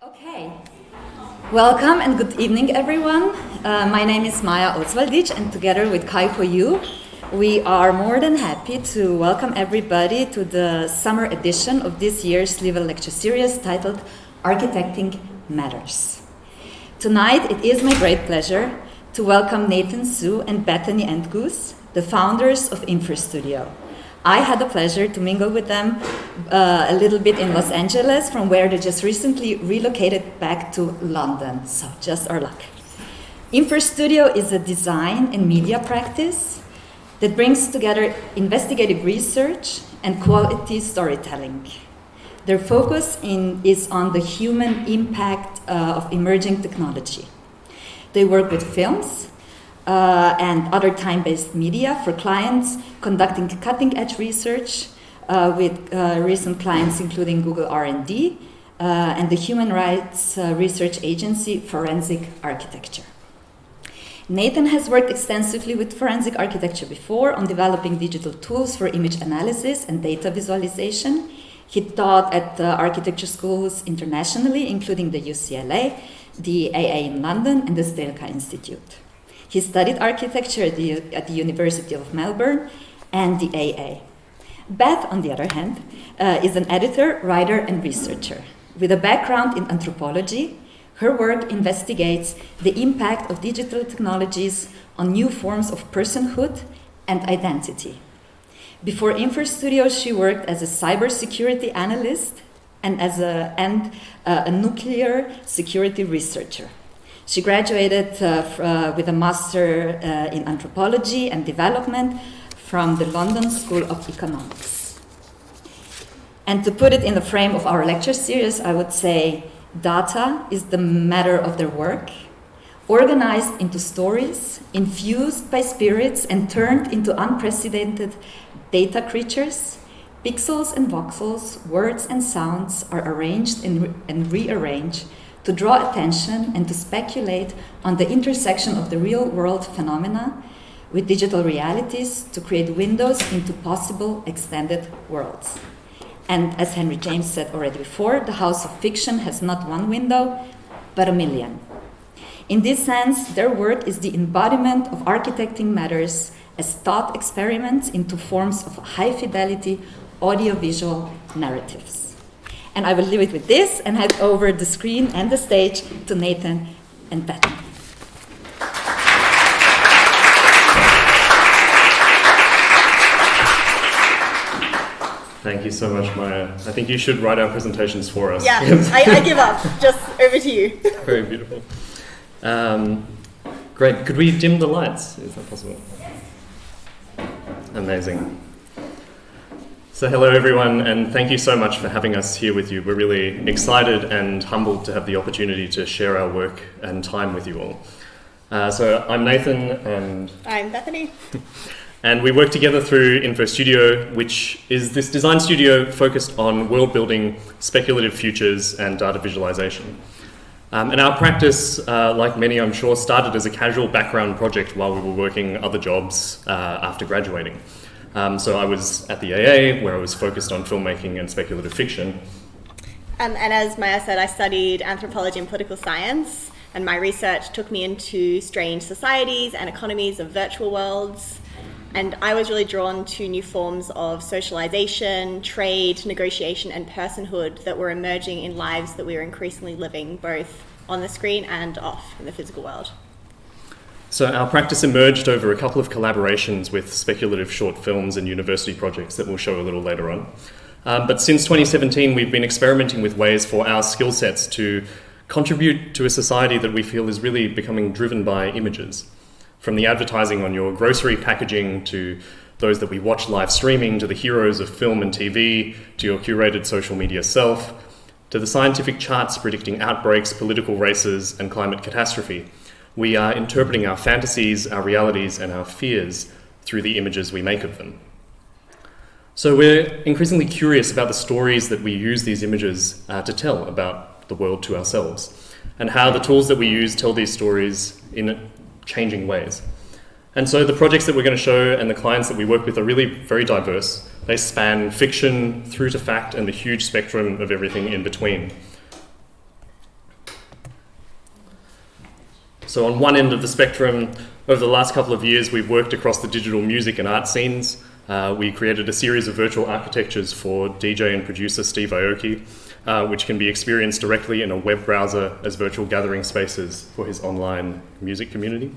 Okay, welcome and good evening everyone. My name is Maja Oswaldic and together with Kai Yu, we are more than happy to welcome everybody to the summer edition of this year's Sliver lecture series titled Architecting Matters. Tonight it is my great pleasure to welcome Nathan Su and Bethany Edgoose, the founders of Infernstudio. I had the pleasure to mingle with them a little bit in Los Angeles, from where they just recently relocated back to London, so just our luck. Infernstudio is a design and media practice that brings together investigative research and quality storytelling. Their focus is on the human impact of emerging technology. They work with films, and other time-based media for clients, conducting cutting-edge research with recent clients including Google R&D and the human rights research agency Forensic Architecture. Nathan has worked extensively with forensic architecture before on developing digital tools for image analysis and data visualization. He taught at architecture schools internationally, including the UCLA, the AA in London, and the Stelka Institute. He studied architecture at the University of Melbourne and the AA. Beth, on the other hand, is an editor, writer, and researcher. With a background in anthropology, her work investigates the impact of digital technologies on new forms of personhood and identity. Before Inferstudio, she worked as a cyber-security analyst and as a nuclear security researcher. She graduated with a master in anthropology and development from the London School of Economics. And to put it in the frame of our lecture series, I would say data is the matter of their work, organized into stories, infused by spirits and turned into unprecedented data creatures. Pixels and voxels, words and sounds are arranged and rearranged to draw attention and to speculate on the intersection of the real-world phenomena with digital realities to create windows into possible extended worlds. And as Henry James said already before, the house of fiction has not one window, but a million. In this sense, their work is the embodiment of architecting matters as thought experiments into forms of high-fidelity audiovisual narratives. And I will leave it with this and hand over the screen and the stage to Nathan and Bethany. Thank you so much, Maya. I think you should write our presentations for us. Yeah, I give up. Just over to you. Very beautiful. Great. Could we dim the lights? Is that possible? Amazing. So hello everyone, and thank you so much for having us here with you. We're really excited and humbled to have the opportunity to share our work and time with you all. So I'm Nathan and... I'm Bethany. And we work together through Infernstudio, which is this design studio focused on world building, speculative futures and data visualization. And our practice, like many I'm sure, started as a casual background project while we were working other jobs after graduating. So I was at the AA, where I was focused on filmmaking and speculative fiction. And as Maya said, I studied anthropology and political science, and my research took me into strange societies and economies of virtual worlds. And I was really drawn to new forms of socialization, trade, negotiation, and personhood that were emerging in lives that we were increasingly living both on the screen and off in the physical world. So our practice emerged over a couple of collaborations with speculative short films and university projects that we'll show a little later on. But since 2017, we've been experimenting with ways for our skill sets to contribute to a society that we feel is really becoming driven by images. From the advertising on your grocery packaging, to those that we watch live streaming, to the heroes of film and TV, to your curated social media self, to the scientific charts predicting outbreaks, political races, and climate catastrophe. We are interpreting our fantasies, our realities, and our fears through the images we make of them. So we're increasingly curious about the stories that we use these images to tell about the world to ourselves, and how the tools that we use tell these stories in changing ways. And so the projects that we're going to show and the clients that we work with are really very diverse. They span fiction through to fact and the huge spectrum of everything in between. So on one end of the spectrum, over the last couple of years, we've worked across the digital music and art scenes. We created a series of virtual architectures for DJ and producer Steve Aoki, which can be experienced directly in a web browser as virtual gathering spaces for his online music community.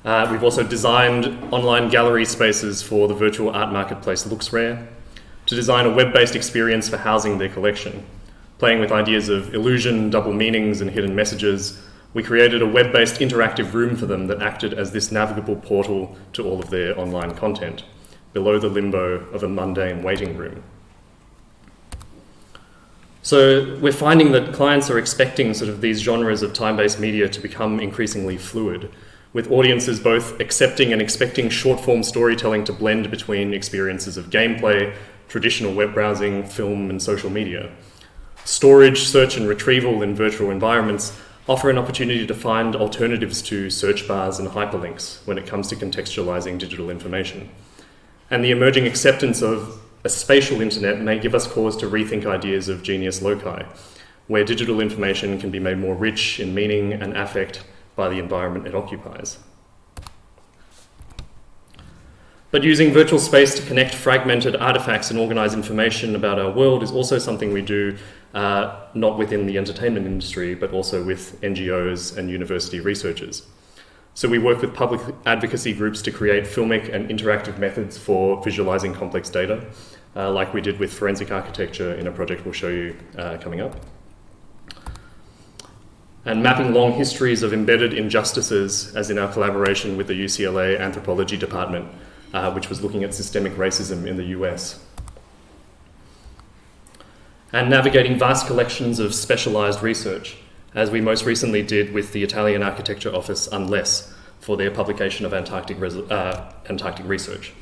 We've also designed online gallery spaces for the virtual art marketplace LooksRare to design a web-based experience for housing their collection. Playing with ideas of illusion, double meanings, and hidden messages, we created a web-based interactive room for them that acted as this navigable portal to all of their online content, below the limbo of a mundane waiting room. So we're finding that clients are expecting sort of these genres of time-based media to become increasingly fluid, with audiences both accepting and expecting short-form storytelling to blend between experiences of gameplay, traditional web browsing, film, and social media. Storage, search, and retrieval in virtual environments offer an opportunity to find alternatives to search bars and hyperlinks when it comes to contextualizing digital information. And the emerging acceptance of a spatial internet may give us cause to rethink ideas of genius loci, where digital information can be made more rich in meaning and affect by the environment it occupies. But using virtual space to connect fragmented artifacts and organize information about our world is also something we do not within the entertainment industry, but also with NGOs and university researchers. So we work with public advocacy groups to create filmic and interactive methods for visualizing complex data, like we did with forensic architecture in a project we'll show you coming up. And mapping long histories of embedded injustices, as in our collaboration with the UCLA Anthropology Department, which was looking at systemic racism in the US. And navigating vast collections of specialized research, as we most recently did with the Italian architecture office Unless for their publication of Antarctic research.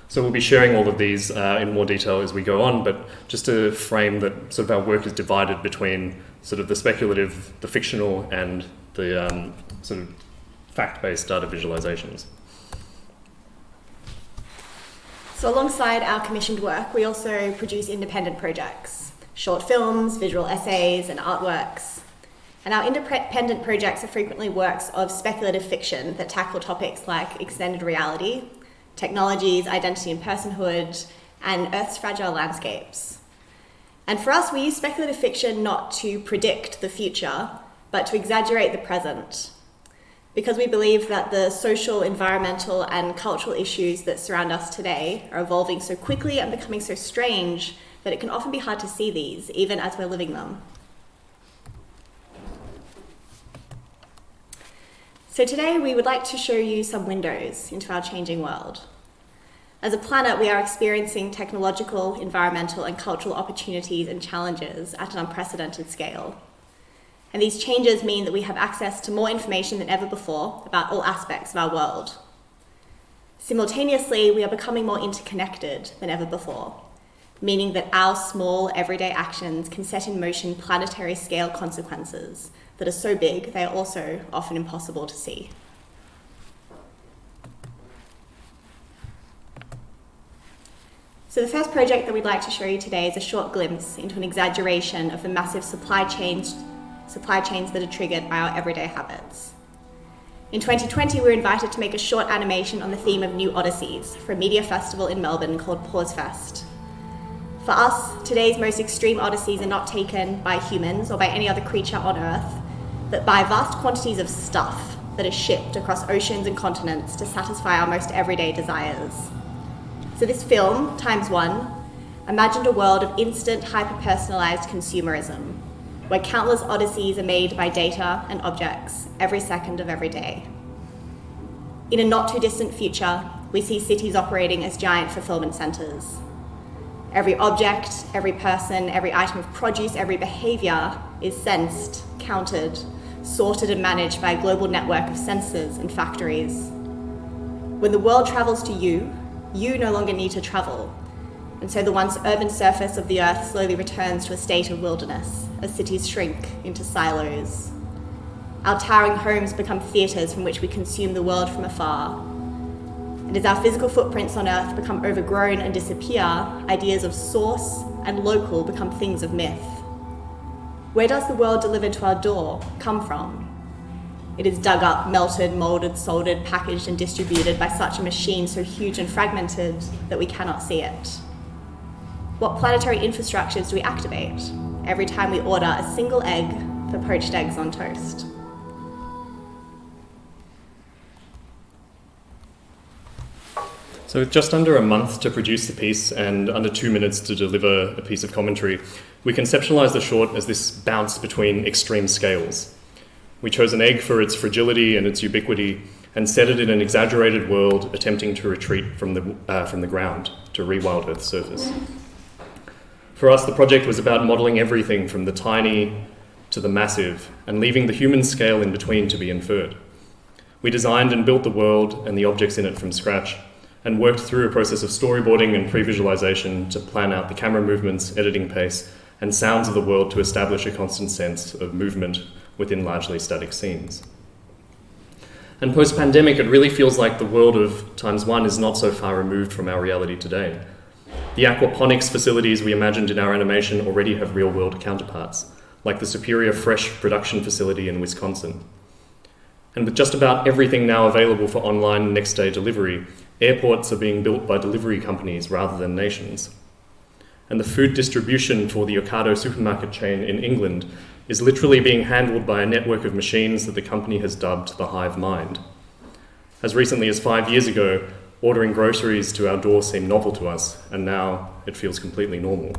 So we'll be sharing all of these in more detail as we go on, but just to frame that sort of our work is divided between sort of the speculative, the fictional, and the sort of fact-based data visualizations. So alongside our commissioned work, we also produce independent projects, short films, visual essays, and artworks. And our independent projects are frequently works of speculative fiction that tackle topics like extended reality, technologies, identity and personhood, and Earth's fragile landscapes. And for us, we use speculative fiction not to predict the future, but to exaggerate the present, because we believe that the social, environmental, and cultural issues that surround us today are evolving so quickly and becoming so strange that it can often be hard to see these, even as we're living them. So today we would like to show you some windows into our changing world. As a planet, we are experiencing technological, environmental, and cultural opportunities and challenges at an unprecedented scale. And these changes mean that we have access to more information than ever before about all aspects of our world. Simultaneously, we are becoming more interconnected than ever before, meaning that our small, everyday actions can set in motion planetary scale consequences that are so big they are also often impossible to see. So the first project that we'd like to show you today is a short glimpse into an exaggeration of the massive supply chains that are triggered by our everyday habits. In 2020, we were invited to make a short animation on the theme of new odysseys for a media festival in Melbourne called Pausefest. For us, today's most extreme odysseys are not taken by humans or by any other creature on Earth, but by vast quantities of stuff that are shipped across oceans and continents to satisfy our most everyday desires. So this film, ×1, imagined a world of instant, hyper-personalized consumerism, where countless odysseys are made by data and objects every second of every day. In a not too distant future, we see cities operating as giant fulfillment centers. Every object, every person, every item of produce, every behavior is sensed, counted, sorted and managed by a global network of sensors and factories. When the world travels to you no longer need to travel. And so the once urban surface of the Earth slowly returns to a state of wilderness as cities shrink into silos. Our towering homes become theatres from which we consume the world from afar. And as our physical footprints on Earth become overgrown and disappear, ideas of source and local become things of myth. Where does the world delivered to our door come from? It is dug up, melted, moulded, soldered, packaged and distributed by such a machine so huge and fragmented that we cannot see it. What planetary infrastructures do we activate every time we order a single egg for poached eggs on toast? So with just under a month to produce the piece and under 2 minutes to deliver a piece of commentary, we conceptualised the short as this bounce between extreme scales. We chose an egg for its fragility and its ubiquity and set it in an exaggerated world attempting to retreat from the ground to rewild Earth's surface. For us, the project was about modelling everything from the tiny to the massive and leaving the human scale in between to be inferred. We designed and built the world and the objects in it from scratch and worked through a process of storyboarding and pre-visualization to plan out the camera movements, editing pace, and sounds of the world to establish a constant sense of movement within largely static scenes. And post-pandemic, it really feels like the world of ×1 is not so far removed from our reality today. The aquaponics facilities we imagined in our animation already have real-world counterparts, like the Superior Fresh production facility in Wisconsin. And with just about everything now available for online next-day delivery, airports are being built by delivery companies rather than nations. And the food distribution for the Ocado supermarket chain in England is literally being handled by a network of machines that the company has dubbed the hive mind. As recently as 5 years ago, ordering groceries to our door seemed novel to us, and now it feels completely normal.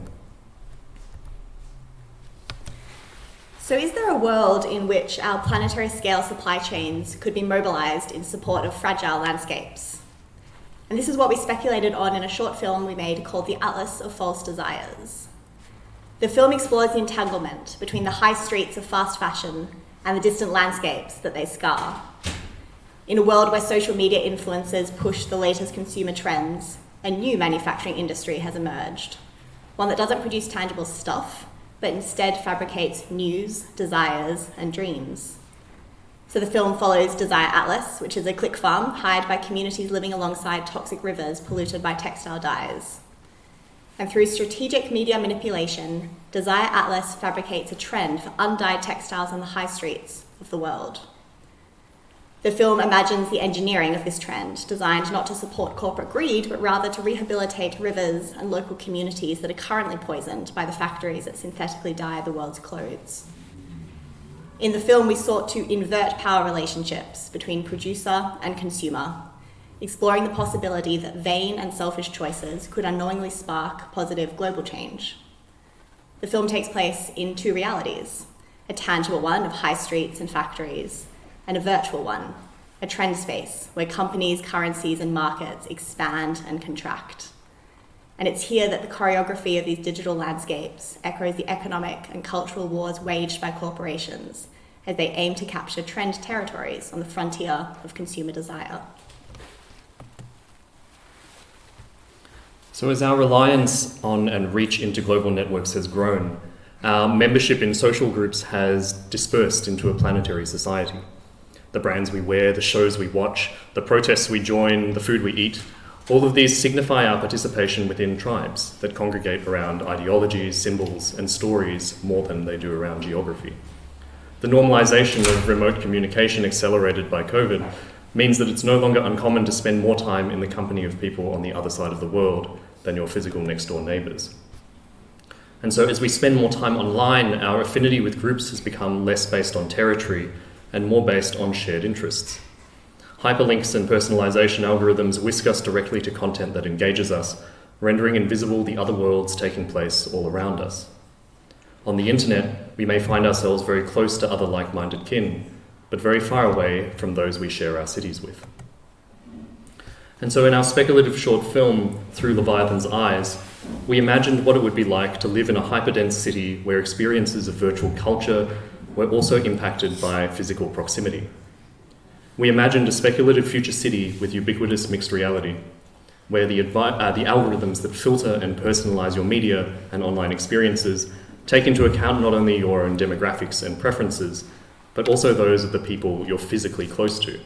So is there a world in which our planetary scale supply chains could be mobilised in support of fragile landscapes? And this is what we speculated on in a short film we made called The Atlas of False Desires. The film explores the entanglement between the high streets of fast fashion and the distant landscapes that they scar. In a world where social media influencers push the latest consumer trends, a new manufacturing industry has emerged, one that doesn't produce tangible stuff, but instead fabricates news, desires, and dreams. So the film follows Desire Atlas, which is a click farm hired by communities living alongside toxic rivers polluted by textile dyes. And through strategic media manipulation, Desire Atlas fabricates a trend for undyed textiles on the high streets of the world. The film imagines the engineering of this trend, designed not to support corporate greed, but rather to rehabilitate rivers and local communities that are currently poisoned by the factories that synthetically dye the world's clothes. In the film, we sought to invert power relationships between producer and consumer, exploring the possibility that vain and selfish choices could unknowingly spark positive global change. The film takes place in two realities, a tangible one of high streets and factories, and a virtual one, a trend space where companies, currencies, and markets expand and contract. And it's here that the choreography of these digital landscapes echoes the economic and cultural wars waged by corporations as they aim to capture trend territories on the frontier of consumer desire. So as our reliance on and reach into global networks has grown, our membership in social groups has dispersed into a planetary society. The brands we wear, the shows we watch, the protests we join, the food we eat, all of these signify our participation within tribes that congregate around ideologies, symbols, and stories more than they do around geography. The normalization of remote communication accelerated by COVID means that it's no longer uncommon to spend more time in the company of people on the other side of the world than your physical next-door neighbours. And so as we spend more time online, our affinity with groups has become less based on territory and more based on shared interests. Hyperlinks and personalization algorithms whisk us directly to content that engages us, rendering invisible the other worlds taking place all around us. On the internet, we may find ourselves very close to other like-minded kin, but very far away from those we share our cities with. And so in our speculative short film, Through Leviathan's Eyes, we imagined what it would be like to live in a hyperdense city where experiences of virtual culture were also impacted by physical proximity. We imagined a speculative future city with ubiquitous mixed reality, where the algorithms that filter and personalize your media and online experiences take into account not only your own demographics and preferences, but also those of the people you're physically close to.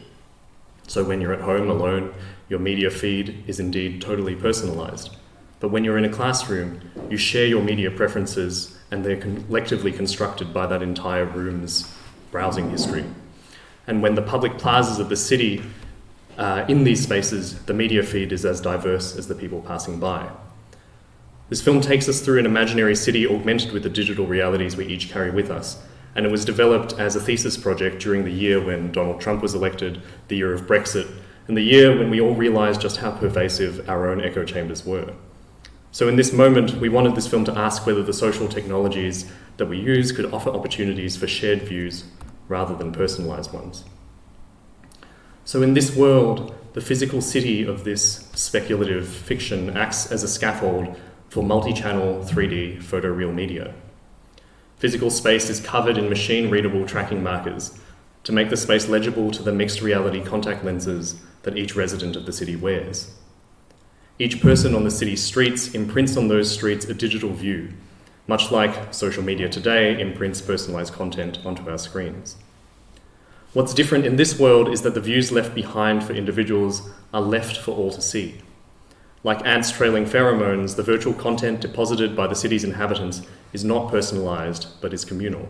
So when you're at home alone, your media feed is indeed totally personalized. But when you're in a classroom, you share your media preferences and they're collectively constructed by that entire room's browsing history. And when the public plazas of the city, in these spaces, the media feed is as diverse as the people passing by. This film takes us through an imaginary city augmented with the digital realities we each carry with us, and it was developed as a thesis project during the year when Donald Trump was elected, the year of Brexit, and the year when we all realised just how pervasive our own echo chambers were. So in this moment, we wanted this film to ask whether the social technologies that we use could offer opportunities for shared views rather than personalised ones. So in this world, the physical city of this speculative fiction acts as a scaffold for multi-channel 3D photoreal media. Physical space is covered in machine-readable tracking markers to make the space legible to the mixed reality contact lenses that each resident of the city wears. Each person on the city's streets imprints on those streets a digital view, much like social media today imprints personalised content onto our screens. What's different in this world is that the views left behind for individuals are left for all to see. Like ants trailing pheromones, the virtual content deposited by the city's inhabitants is not personalised, but is communal.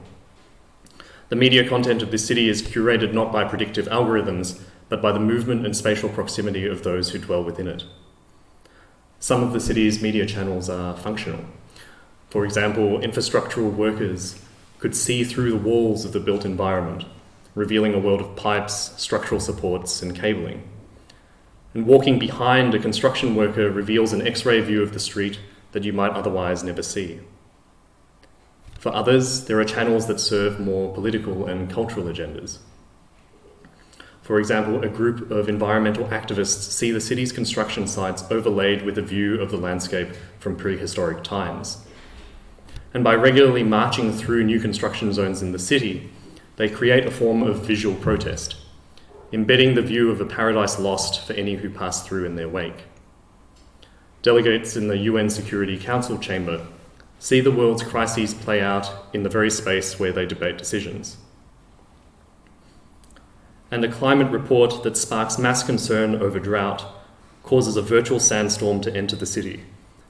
The media content of this city is curated not by predictive algorithms, but by the movement and spatial proximity of those who dwell within it. Some of the city's media channels are functional. For example, infrastructural workers could see through the walls of the built environment, revealing a world of pipes, structural supports, and cabling. And walking behind a construction worker reveals an X-ray view of the street that you might otherwise never see. For others, there are channels that serve more political and cultural agendas. For example, a group of environmental activists see the city's construction sites overlaid with a view of the landscape from prehistoric times. And by regularly marching through new construction zones in the city, they create a form of visual protest, embedding the view of a paradise lost for any who pass through in their wake. Delegates in the UN Security Council chamber see the world's crises play out in the very space where they debate decisions. And a climate report that sparks mass concern over drought causes a virtual sandstorm to enter the city,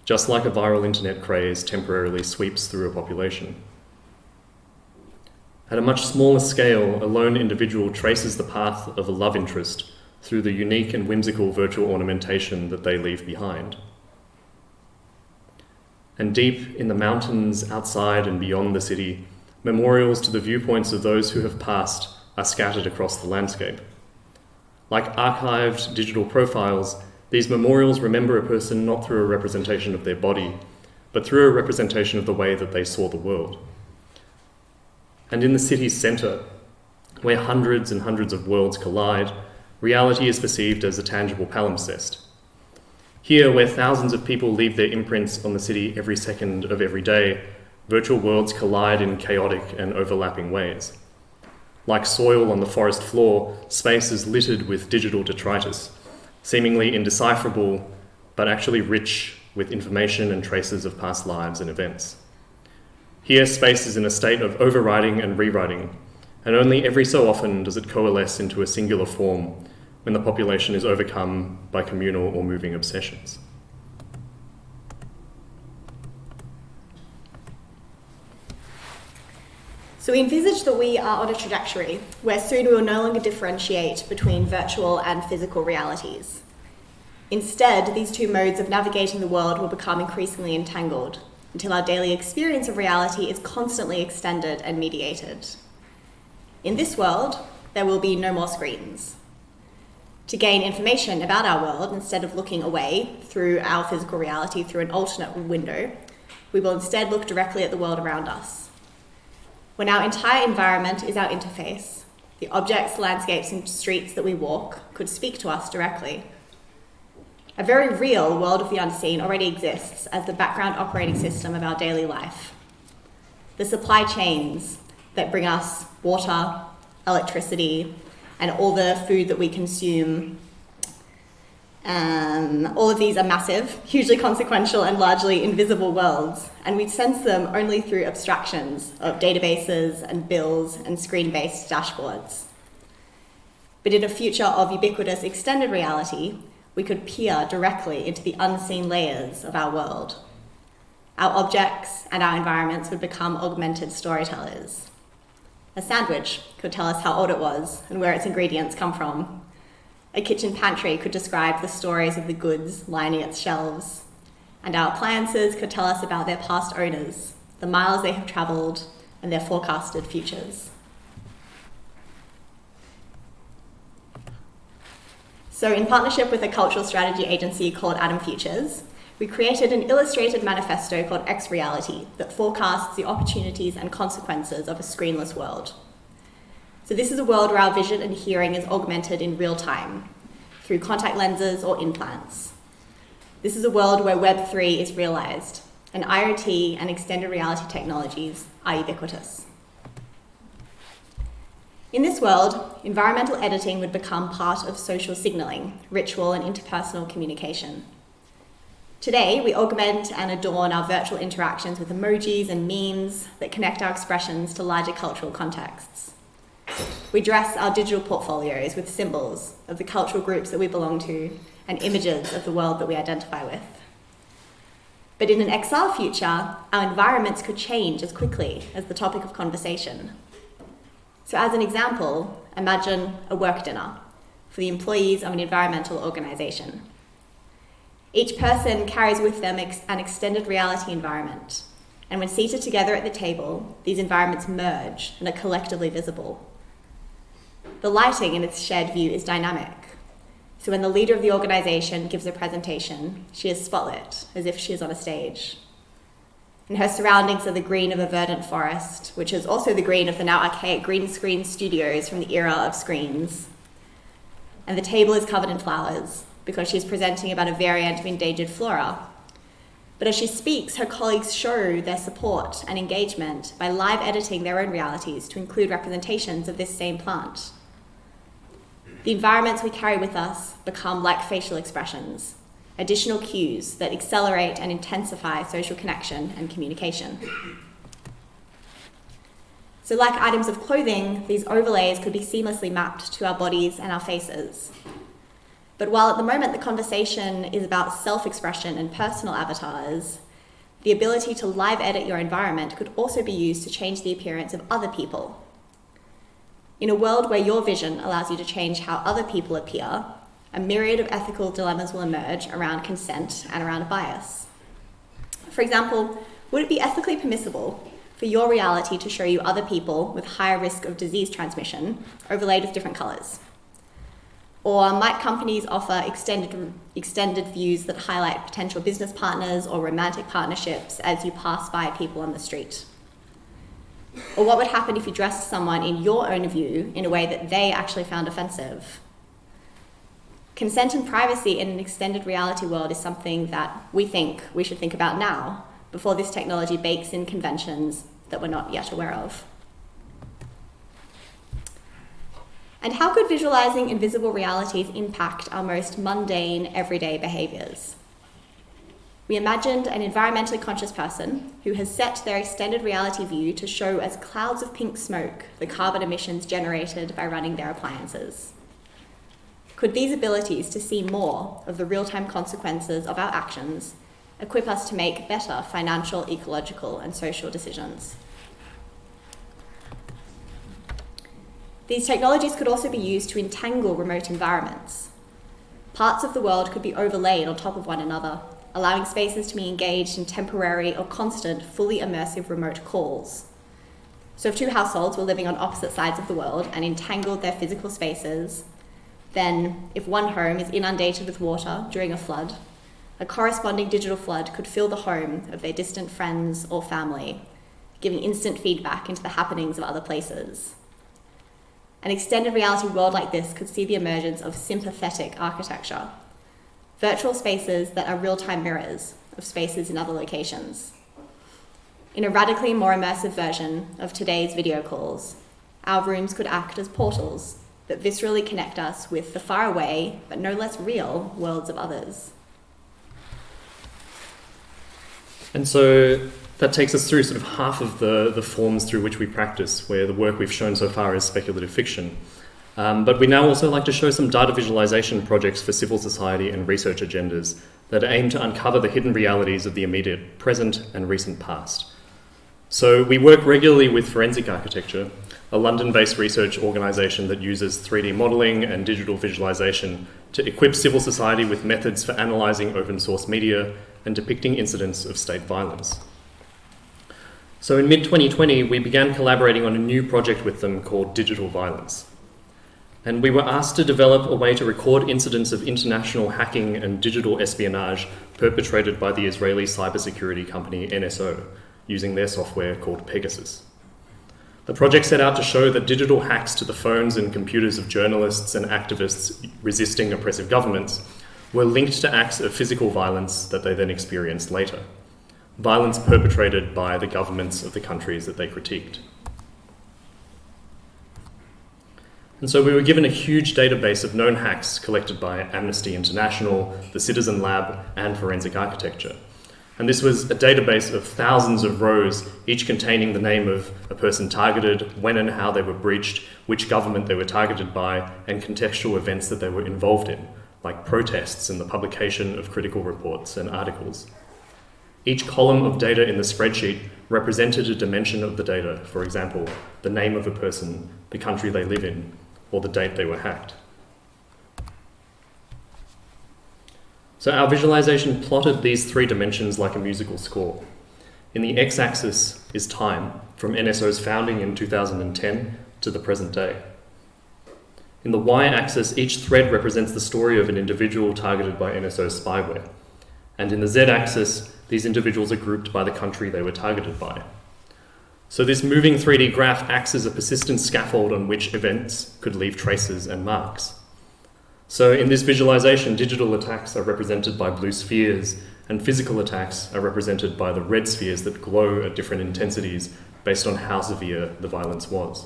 just like a viral internet craze temporarily sweeps through a population. At a much smaller scale, a lone individual traces the path of a love interest through the unique and whimsical virtual ornamentation that they leave behind. And deep in the mountains outside and beyond the city, memorials to the viewpoints of those who have passed are scattered across the landscape. Like archived digital profiles, these memorials remember a person not through a representation of their body, but through a representation of the way that they saw the world. And in the city's centre, where hundreds and hundreds of worlds collide, reality is perceived as a tangible palimpsest. Here, where thousands of people leave their imprints on the city every second of every day, virtual worlds collide in chaotic and overlapping ways. Like soil on the forest floor, space is littered with digital detritus, seemingly indecipherable, but actually rich with information and traces of past lives and events. Here, space is in a state of overriding and rewriting, and only every so often does it coalesce into a singular form when the population is overcome by communal or moving obsessions. So we envisage that we are on a trajectory where soon we will no longer differentiate between virtual and physical realities. Instead, these two modes of navigating the world will become increasingly entangled until our daily experience of reality is constantly extended and mediated. In this world, there will be no more screens. To gain information about our world, instead of looking away through our physical reality through an alternate window, we will instead look directly at the world around us. When our entire environment is our interface, the objects, landscapes, and streets that we walk could speak to us directly. A very real world of the unseen already exists as the background operating system of our daily life. The supply chains that bring us water, electricity, and all the food that we consume, all of these are massive, hugely consequential, and largely invisible worlds, and we sense them only through abstractions of databases and bills and screen-based dashboards. But in a future of ubiquitous extended reality, we could peer directly into the unseen layers of our world. Our objects and our environments would become augmented storytellers. A sandwich could tell us how old it was and where its ingredients come from. A kitchen pantry could describe the stories of the goods lining its shelves. And our appliances could tell us about their past owners, the miles they have travelled, and their forecasted futures. So in partnership with a cultural strategy agency called Atom Futures, we created an illustrated manifesto called XReality that forecasts the opportunities and consequences of a screenless world. So this is a world where our vision and hearing is augmented in real time through contact lenses or implants. This is a world where Web3 is realized and IoT and extended reality technologies are ubiquitous. In this world, environmental editing would become part of social signaling, ritual and interpersonal communication. Today, we augment and adorn our virtual interactions with emojis and memes that connect our expressions to larger cultural contexts. We dress our digital portfolios with symbols of the cultural groups that we belong to and images of the world that we identify with. But in an XR future, our environments could change as quickly as the topic of conversation. So as an example, imagine a work dinner for the employees of an environmental organization. Each person carries with them an extended reality environment, and when seated together at the table, these environments merge and are collectively visible. The lighting in its shared view is dynamic, so when the leader of the organization gives a presentation, she is spotlit, as if she is on a stage. And her surroundings are the green of a verdant forest, which is also the green of the now archaic green screen studios from the era of screens. And the table is covered in flowers, because she's presenting about a variant of endangered flora. But as she speaks, her colleagues show their support and engagement by live editing their own realities to include representations of this same plant. The environments we carry with us become like facial expressions, additional cues that accelerate and intensify social connection and communication. So like items of clothing, these overlays could be seamlessly mapped to our bodies and our faces. But while at the moment the conversation is about self-expression and personal avatars, the ability to live edit your environment could also be used to change the appearance of other people. In a world where your vision allows you to change how other people appear, a myriad of ethical dilemmas will emerge around consent and around bias. For example, would it be ethically permissible for your reality to show you other people with higher risk of disease transmission overlaid with different colours? Or might companies offer extended views that highlight potential business partners or romantic partnerships as you pass by people on the street? Or what would happen if you dressed someone in your own view in a way that they actually found offensive? Consent and privacy in an extended reality world is something that we think we should think about now, before this technology bakes in conventions that we're not yet aware of. And how could visualizing invisible realities impact our most mundane, everyday behaviors? We imagined an environmentally conscious person who has set their extended reality view to show as clouds of pink smoke the carbon emissions generated by running their appliances. Could these abilities to see more of the real-time consequences of our actions equip us to make better financial, ecological, and social decisions? These technologies could also be used to entangle remote environments. Parts of the world could be overlaid on top of one another, allowing spaces to be engaged in temporary or constant, fully immersive remote calls. So if two households were living on opposite sides of the world and entangled their physical spaces, then if one home is inundated with water during a flood, a corresponding digital flood could fill the home of their distant friends or family, giving instant feedback into the happenings of other places. An extended reality world like this could see the emergence of sympathetic architecture, virtual spaces that are real-time mirrors of spaces in other locations. In a radically more immersive version of today's video calls, our rooms could act as portals that viscerally connect us with the faraway, but no less real, worlds of others. And so that takes us through sort of half of the forms through which we practice, where the work we've shown so far is speculative fiction. But we now also like to show some data visualization projects for civil society and research agendas that aim to uncover the hidden realities of the immediate present and recent past. So we work regularly with Forensic Architecture, a London-based research organisation that uses 3D modelling and digital visualisation to equip civil society with methods for analysing open source media and depicting incidents of state violence. So in mid-2020, we began collaborating on a new project with them called Digital Violence. And we were asked to develop a way to record incidents of international hacking and digital espionage perpetrated by the Israeli cyber-security company NSO, using their software called Pegasus. The project set out to show that digital hacks to the phones and computers of journalists and activists resisting oppressive governments were linked to acts of physical violence that they then experienced later, violence perpetrated by the governments of the countries that they critiqued. And so we were given a huge database of known hacks collected by Amnesty International, the Citizen Lab, and Forensic Architecture. And this was a database of thousands of rows, each containing the name of a person targeted, when and how they were breached, which government they were targeted by, and contextual events that they were involved in, like protests and the publication of critical reports and articles. Each column of data in the spreadsheet represented a dimension of the data, for example, the name of a person, the country they live in, or the date they were hacked. So our visualization plotted these three dimensions like a musical score. In the x-axis is time, from NSO's founding in 2010 to the present day. In the y-axis, each thread represents the story of an individual targeted by NSO spyware. And in the z-axis, these individuals are grouped by the country they were targeted by. So this moving 3D graph acts as a persistent scaffold on which events could leave traces and marks. So in this visualization, digital attacks are represented by blue spheres, and physical attacks are represented by the red spheres that glow at different intensities based on how severe the violence was.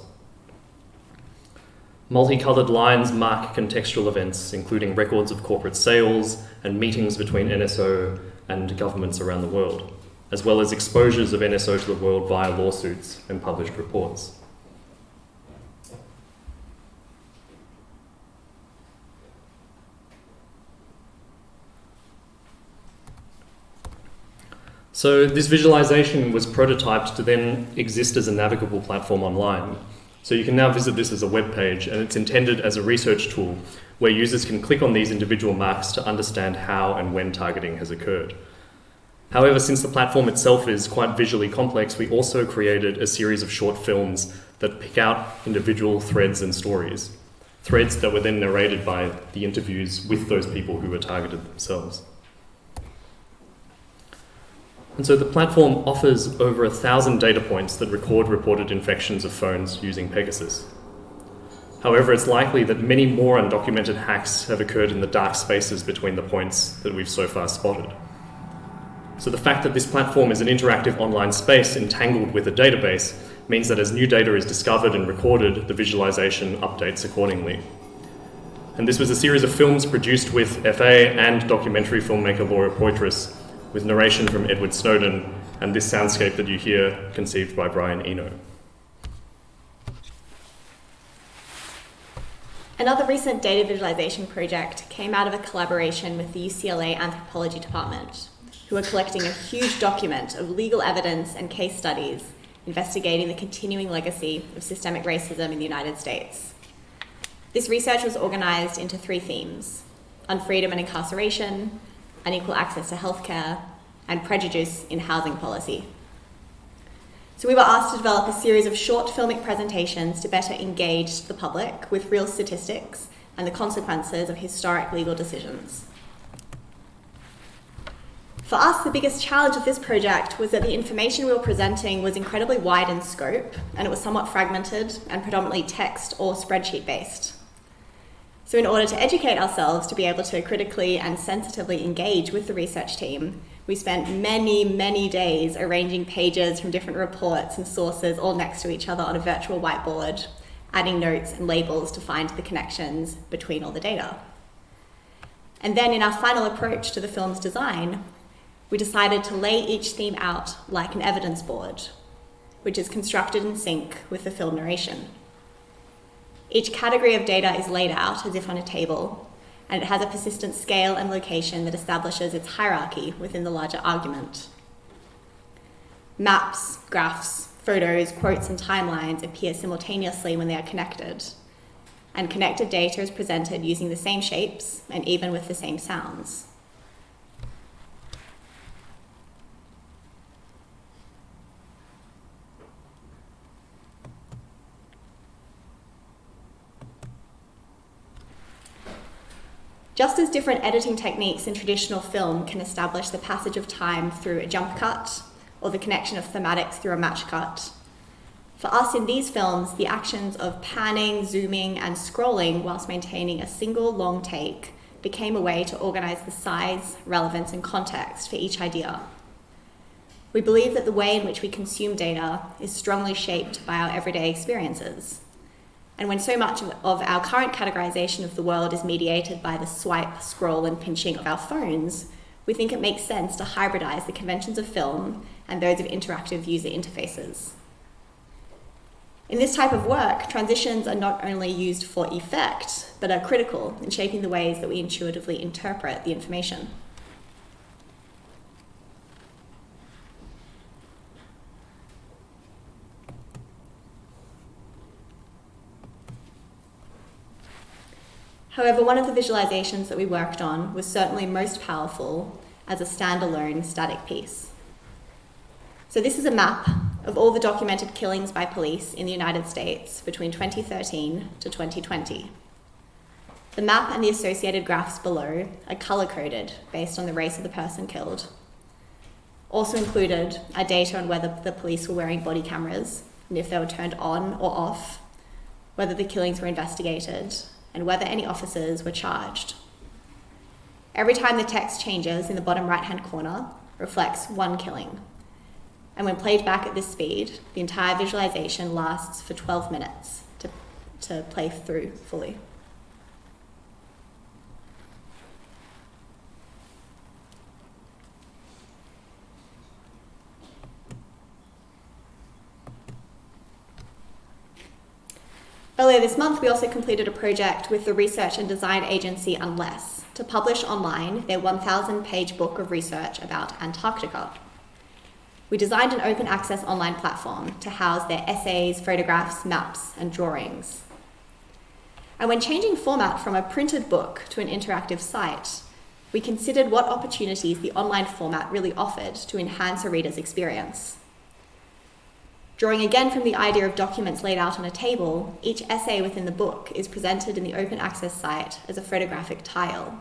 Multicolored lines mark contextual events, including records of corporate sales and meetings between NSO and governments around the world, as well as exposures of NSO to the world via lawsuits and published reports. So this visualization was prototyped to then exist as a navigable platform online. So you can now visit this as a web page, and it's intended as a research tool where users can click on these individual marks to understand how and when targeting has occurred. However, since the platform itself is quite visually complex, we also created a series of short films that pick out individual threads and stories, threads that were then narrated by the interviews with those people who were targeted themselves. And so the platform offers over 1,000 data points that record reported infections of phones using Pegasus. However, it's likely that many more undocumented hacks have occurred in the dark spaces between the points that we've so far spotted. So the fact that this platform is an interactive online space entangled with a database means that as new data is discovered and recorded, the visualization updates accordingly. And this was a series of films produced with FA and documentary filmmaker Laura Poitras, with narration from Edward Snowden, and this soundscape that you hear conceived by Brian Eno. Another recent data visualization project came out of a collaboration with the UCLA Anthropology Department, who are collecting a huge document of legal evidence and case studies investigating the continuing legacy of systemic racism in the United States. This research was organized into three themes: unfreedom and incarceration, unequal access to healthcare, and prejudice in housing policy. So we were asked to develop a series of short filmic presentations to better engage the public with real statistics and the consequences of historic legal decisions. For us, the biggest challenge of this project was that the information we were presenting was incredibly wide in scope, and it was somewhat fragmented and predominantly text or spreadsheet based. So in order to educate ourselves to be able to critically and sensitively engage with the research team, we spent many, many days arranging pages from different reports and sources all next to each other on a virtual whiteboard, adding notes and labels to find the connections between all the data. And then in our final approach to the film's design, we decided to lay each theme out like an evidence board, which is constructed in sync with the film narration. Each category of data is laid out as if on a table, and it has a persistent scale and location that establishes its hierarchy within the larger argument. Maps, graphs, photos, quotes, and timelines appear simultaneously when they are connected, and connected data is presented using the same shapes and even with the same sounds. Just as different editing techniques in traditional film can establish the passage of time through a jump cut or the connection of thematics through a match cut, for us in these films, the actions of panning, zooming, and scrolling whilst maintaining a single long take became a way to organize the size, relevance, and context for each idea. We believe that the way in which we consume data is strongly shaped by our everyday experiences. And when so much of our current categorization of the world is mediated by the swipe, scroll, and pinching of our phones, we think it makes sense to hybridize the conventions of film and those of interactive user interfaces. In this type of work, transitions are not only used for effect, but are critical in shaping the ways that we intuitively interpret the information. However, one of the visualizations that we worked on was certainly most powerful as a standalone static piece. So this is a map of all the documented killings by police in the United States between 2013 to 2020. The map and the associated graphs below are color-coded based on the race of the person killed. Also included are data on whether the police were wearing body cameras and if they were turned on or off, whether the killings were investigated, and whether any officers were charged. Every time the text changes in the bottom right-hand corner reflects one killing. And when played back at this speed, the entire visualization lasts for 12 minutes to play through fully. Earlier this month, we also completed a project with the research and design agency Unless to publish online their 1,000-page book of research about Antarctica. We designed an open access online platform to house their essays, photographs, maps, and drawings. And when changing format from a printed book to an interactive site, we considered what opportunities the online format really offered to enhance a reader's experience. Drawing again from the idea of documents laid out on a table, each essay within the book is presented in the open access site as a photographic tile,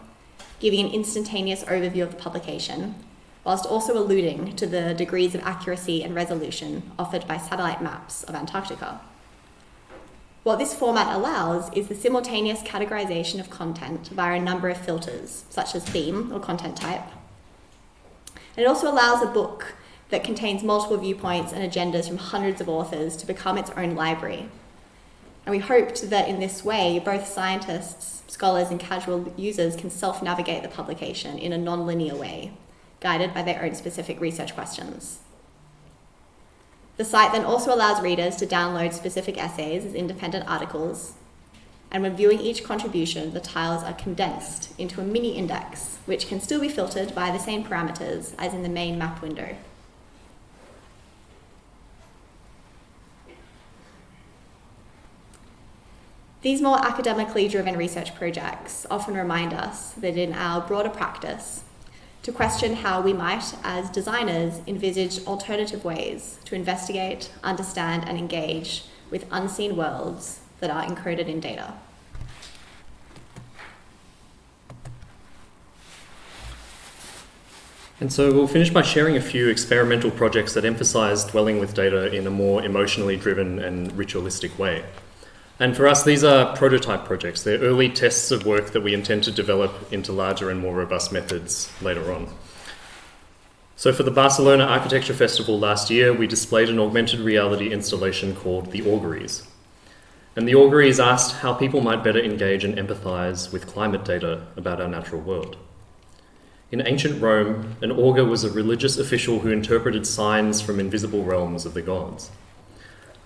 giving an instantaneous overview of the publication, whilst also alluding to the degrees of accuracy and resolution offered by satellite maps of Antarctica. What this format allows is the simultaneous categorization of content via a number of filters, such as theme or content type. And it also allows a book that contains multiple viewpoints and agendas from hundreds of authors to become its own library. And we hoped that in this way, both scientists, scholars, and casual users can self-navigate the publication in a non-linear way, guided by their own specific research questions. The site then also allows readers to download specific essays as independent articles, and when viewing each contribution, the tiles are condensed into a mini index, which can still be filtered by the same parameters as in the main map window. These more academically driven research projects often remind us that in our broader practice, to question how we might, as designers, envisage alternative ways to investigate, understand, and engage with unseen worlds that are encoded in data. And so we'll finish by sharing a few experimental projects that emphasize dwelling with data in a more emotionally driven and ritualistic way. And for us, these are prototype projects. They're early tests of work that we intend to develop into larger and more robust methods later on. So for the Barcelona Architecture Festival last year, we displayed an augmented reality installation called The Auguries. And The Auguries asked how people might better engage and empathize with climate data about our natural world. In ancient Rome, an augur was a religious official who interpreted signs from invisible realms of the gods.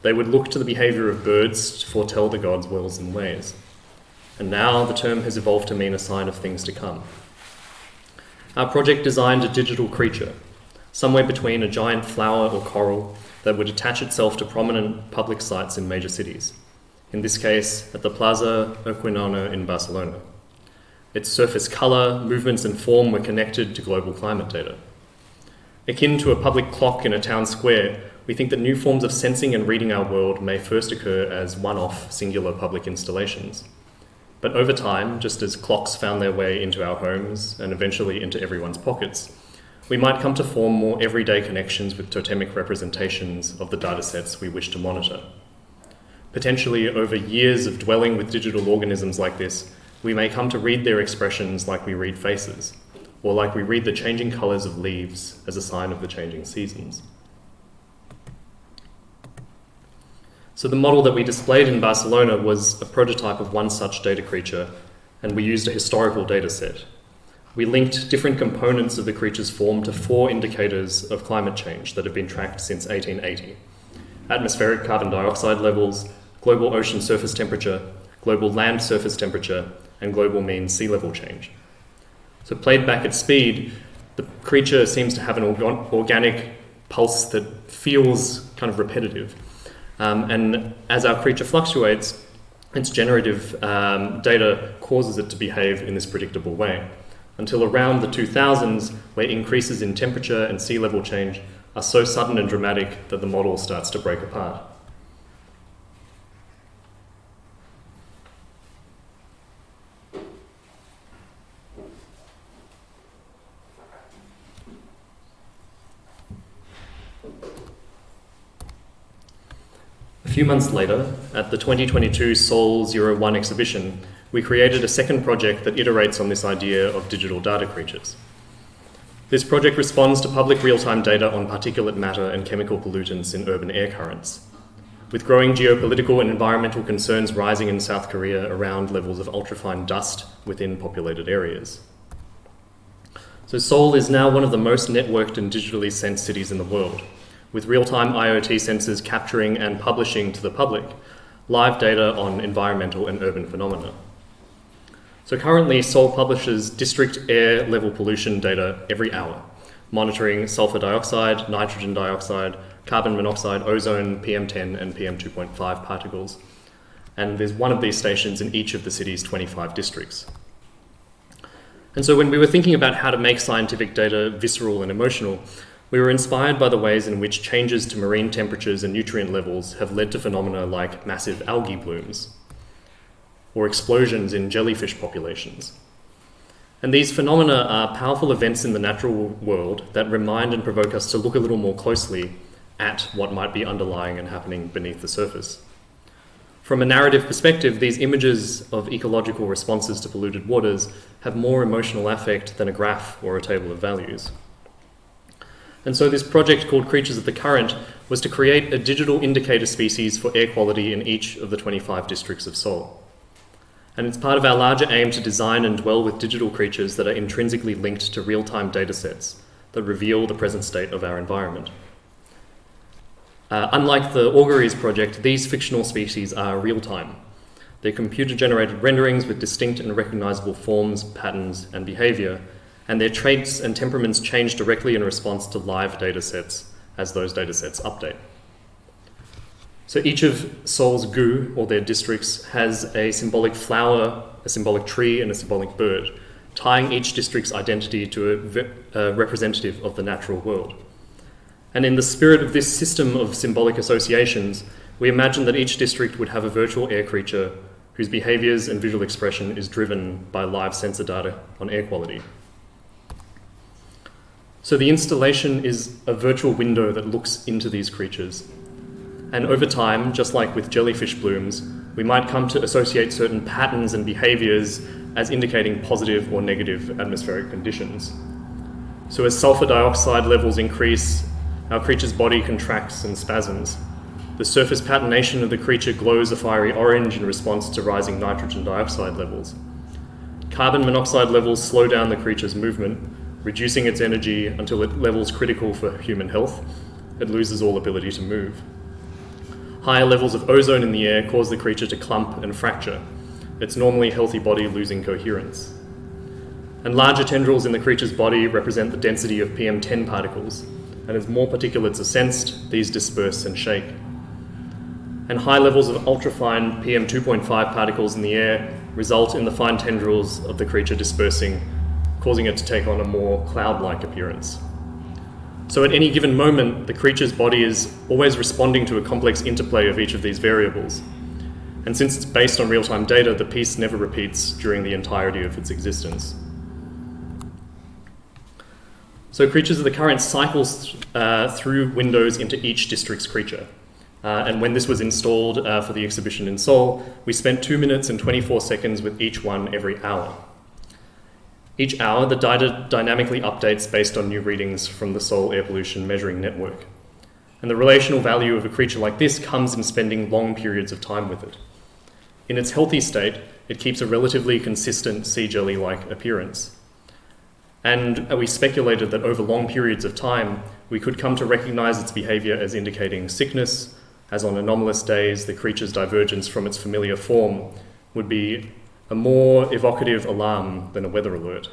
They would look to the behavior of birds to foretell the gods' wills and ways. and now the term has evolved to mean a sign of things to come. Our project designed a digital creature, somewhere between a giant flower or coral that would attach itself to prominent public sites in major cities, in this case at the Plaza Urquinaona in Barcelona. Its surface colour, movements and form were connected to global climate data. Akin to a public clock in a town square, we think that new forms of sensing and reading our world may first occur as one-off singular public installations. But over time, just as clocks found their way into our homes and eventually into everyone's pockets, we might come to form more everyday connections with totemic representations of the datasets we wish to monitor. Potentially, over years of dwelling with digital organisms like this, we may come to read their expressions like we read faces, or like we read the changing colours of leaves as a sign of the changing seasons. So the model that we displayed in Barcelona was a prototype of one such data creature, and we used a historical data set. We linked different components of the creature's form to 4 indicators of climate change that have been tracked since 1880. Atmospheric carbon dioxide levels, global ocean surface temperature, global land surface temperature, and global mean sea level change. So played back at speed, the creature seems to have an organic pulse that feels kind of repetitive. And as our creature fluctuates, its generative data causes it to behave in this predictable way, until around the 2000s, where increases in temperature and sea level change are so sudden and dramatic that the model starts to break apart. A few months later, at the 2022 Seoul 01 exhibition, we created a second project that iterates on this idea of digital data creatures. This project responds to public real-time data on particulate matter and chemical pollutants in urban air currents, with growing geopolitical and environmental concerns rising in South Korea around levels of ultrafine dust within populated areas. So Seoul is now one of the most networked and digitally sensed cities in the world, with real-time IoT sensors capturing and publishing to the public live data on environmental and urban phenomena. So currently, Seoul publishes district air level pollution data every hour, monitoring sulfur dioxide, nitrogen dioxide, carbon monoxide, ozone, PM10 and PM2.5 particles. And there's one of these stations in each of the city's 25 districts. And so when we were thinking about how to make scientific data visceral and emotional, we were inspired by the ways in which changes to marine temperatures and nutrient levels have led to phenomena like massive algae blooms or explosions in jellyfish populations. And these phenomena are powerful events in the natural world that remind and provoke us to look a little more closely at what might be underlying and happening beneath the surface. From a narrative perspective, these images of ecological responses to polluted waters have more emotional affect than a graph or a table of values. And so this project called Creatures of the Current was to create a digital indicator species for air quality in each of the 25 districts of Seoul. And it's part of our larger aim to design and dwell with digital creatures that are intrinsically linked to real-time data sets that reveal the present state of our environment. Unlike the Auguries project, these fictional species are real-time. They're computer-generated renderings with distinct and recognizable forms, patterns, and behavior, and their traits and temperaments change directly in response to live data sets as those data sets update. So each of Seoul's gu, or their districts, has a symbolic flower, a symbolic tree, and a symbolic bird, tying each district's identity to a representative of the natural world. And in the spirit of this system of symbolic associations, we imagine that each district would have a virtual air creature whose behaviours and visual expression is driven by live sensor data on air quality. So the installation is a virtual window that looks into these creatures. And over time, just like with jellyfish blooms, we might come to associate certain patterns and behaviours as indicating positive or negative atmospheric conditions. So as sulfur dioxide levels increase, our creature's body contracts and spasms. The surface patternation of the creature glows a fiery orange in response to rising nitrogen dioxide levels. Carbon monoxide levels slow down the creature's movement, reducing its energy until at levels critical for human health. It loses all ability to move. Higher levels of ozone in the air cause the creature to clump and fracture, its normally healthy body losing coherence. And larger tendrils in the creature's body represent the density of PM10 particles, and as more particulates are sensed, these disperse and shake. And high levels of ultrafine PM2.5 particles in the air result in the fine tendrils of the creature dispersing, causing it to take on a more cloud-like appearance. So at any given moment, the creature's body is always responding to a complex interplay of each of these variables. And since it's based on real-time data, the piece never repeats during the entirety of its existence. So creatures of the current cycles through windows into each district's creature. And when this was installed for the exhibition in Seoul, we spent 2 minutes and 24 seconds with each one every hour. Each hour, the data dynamically updates based on new readings from the Seoul Air Pollution Measuring Network. And the relational value of a creature like this comes in spending long periods of time with it. In its healthy state, it keeps a relatively consistent sea jelly-like appearance. And we speculated that over long periods of time, we could come to recognize its behavior as indicating sickness, as on anomalous days, the creature's divergence from its familiar form would be a more evocative alarm than a weather alert.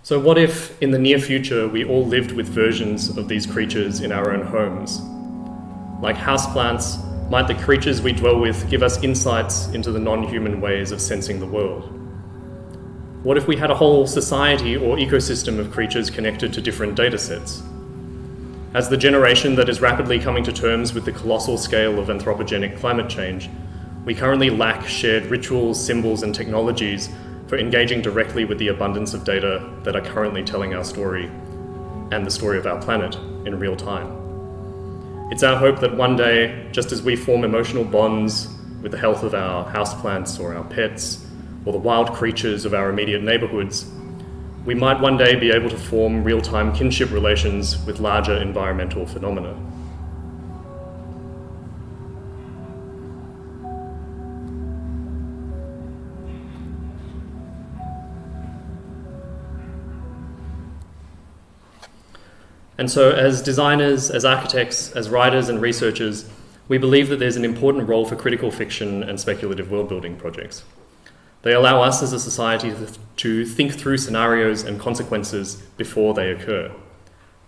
So what if, in the near future, we all lived with versions of these creatures in our own homes? Like houseplants, might the creatures we dwell with give us insights into the non-human ways of sensing the world? What if we had a whole society or ecosystem of creatures connected to different data sets? As the generation that is rapidly coming to terms with the colossal scale of anthropogenic climate change, we currently lack shared rituals, symbols, and technologies for engaging directly with the abundance of data that are currently telling our story and the story of our planet in real time. It's our hope that one day, just as we form emotional bonds with the health of our houseplants or our pets, or the wild creatures of our immediate neighbourhoods, we might one day be able to form real-time kinship relations with larger environmental phenomena. And so as designers, as architects, as writers and researchers, we believe that there's an important role for critical fiction and speculative world-building projects. They allow us as a society to think through scenarios and consequences before they occur.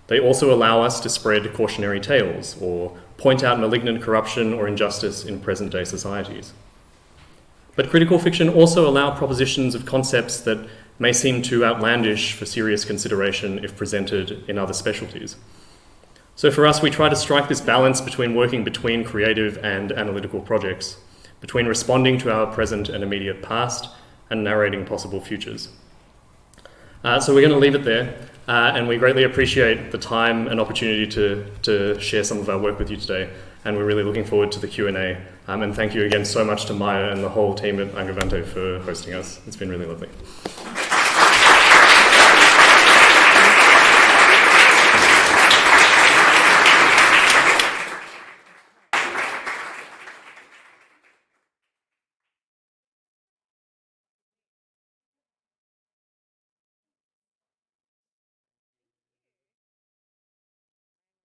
They also allow us to spread cautionary tales or point out malignant corruption or injustice in present-day societies. But critical fiction also allows propositions of concepts that may seem too outlandish for serious consideration if presented in other specialties. So for us, we try to strike this balance between creative and analytical projects, between responding to our present and immediate past and narrating possible futures. So we're going to leave it there, and we greatly appreciate the time and opportunity to share some of our work with you today, and we're really looking forward to the Q&A. And thank you again so much to Maya and the whole team at Angevante for hosting us. It's been really lovely.